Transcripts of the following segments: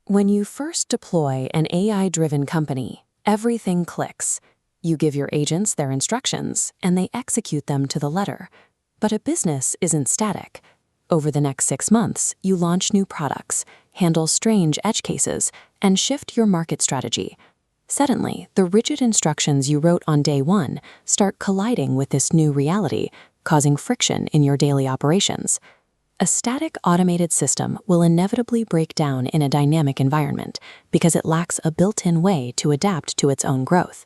When you first deploy an AI-driven company, everything clicks. You give your agents their instructions, and they execute them to the letter. But a business isn't static. Over the next 6 months, you launch new products, handle strange edge cases, and shift your market strategy. Suddenly, the rigid instructions you wrote on day one start colliding with this new reality, causing friction in your daily operations. A static automated system will inevitably break down in a dynamic environment because it lacks a built-in way to adapt to its own growth.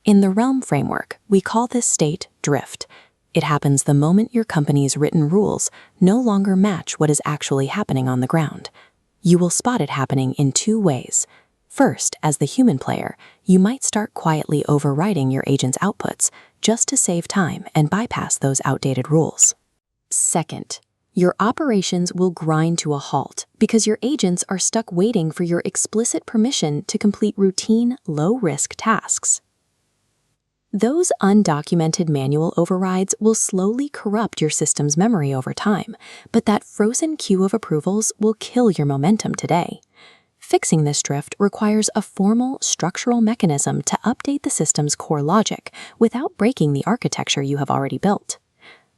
In the Realm framework, we call this state drift. It happens the moment your company's written rules no longer match what is actually happening on the ground. You will spot it happening in 2 ways. First, as the human player, you might start quietly overriding your agent's outputs just to save time and bypass those outdated rules. Second, your operations will grind to a halt because your agents are stuck waiting for your explicit permission to complete routine, low-risk tasks. Those undocumented manual overrides will slowly corrupt your system's memory over time, but that frozen queue of approvals will kill your momentum today. Fixing this drift requires a formal, structural mechanism to update the system's core logic without breaking the architecture you have already built.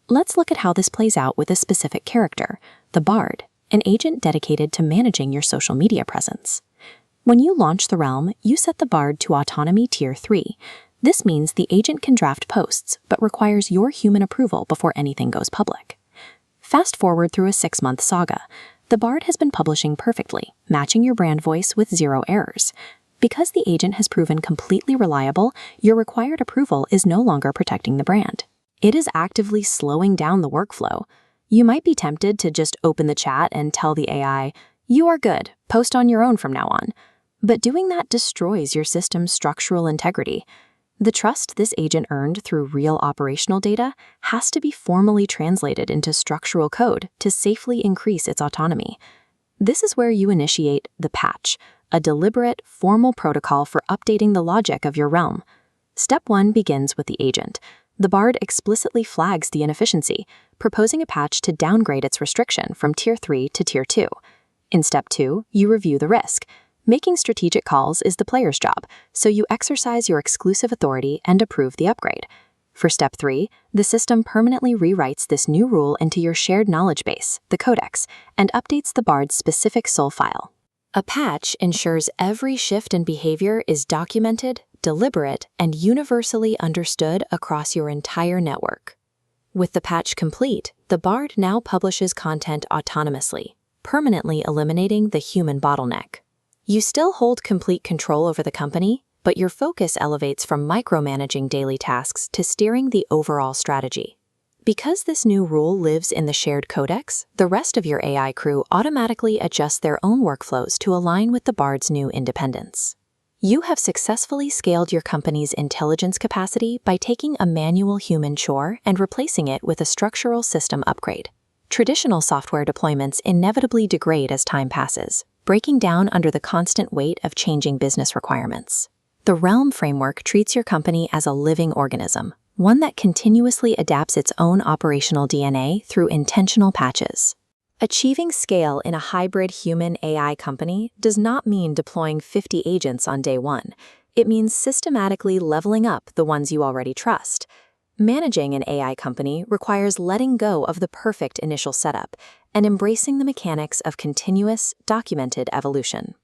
Let's look at how this plays out with a specific character, the Bard, an agent dedicated to managing your social media presence. When you launch the Realm, you set the Bard to Autonomy Tier 3. This means the agent can draft posts, but requires your human approval before anything goes public. Fast forward through a 6-month saga. The Bard has been publishing perfectly, matching your brand voice with 0 errors. Because the agent has proven completely reliable, your required approval is no longer protecting the brand. It is actively slowing down the workflow. You might be tempted to just open the chat and tell the AI, "You are good, post on your own from now on." But doing that destroys your system's structural integrity. The trust this agent earned through real operational data has to be formally translated into structural code to safely increase its autonomy. This is where you initiate the patch, a deliberate, formal protocol for updating the logic of your Realm. Step 1 begins with the agent. The Bard explicitly flags the inefficiency, proposing a patch to downgrade its restriction from Tier 3 to Tier 2. In Step 2, you review the risk. Making strategic calls is the player's job, so you exercise your exclusive authority and approve the upgrade. For Step 3, the system permanently rewrites this new rule into your shared knowledge base, the Codex, and updates the Bard's specific soul file. A patch ensures every shift in behavior is documented, deliberate, and universally understood across your entire network. With the patch complete, the Bard now publishes content autonomously, permanently eliminating the human bottleneck. You still hold complete control over the company, but your focus elevates from micromanaging daily tasks to steering the overall strategy. Because this new rule lives in the shared codex, the rest of your AI crew automatically adjusts their own workflows to align with the Bard's new independence. You have successfully scaled your company's intelligence capacity by taking a manual human chore and replacing it with a structural system upgrade. Traditional software deployments inevitably degrade as time passes, breaking down under the constant weight of changing business requirements. The Realm framework treats your company as a living organism, one that continuously adapts its own operational DNA through intentional patches. Achieving scale in a hybrid human-AI company does not mean deploying 50 agents on day 1. It means systematically leveling up the ones you already trust. Managing an AI company requires letting go of the perfect initial setup and embracing the mechanics of continuous, documented evolution.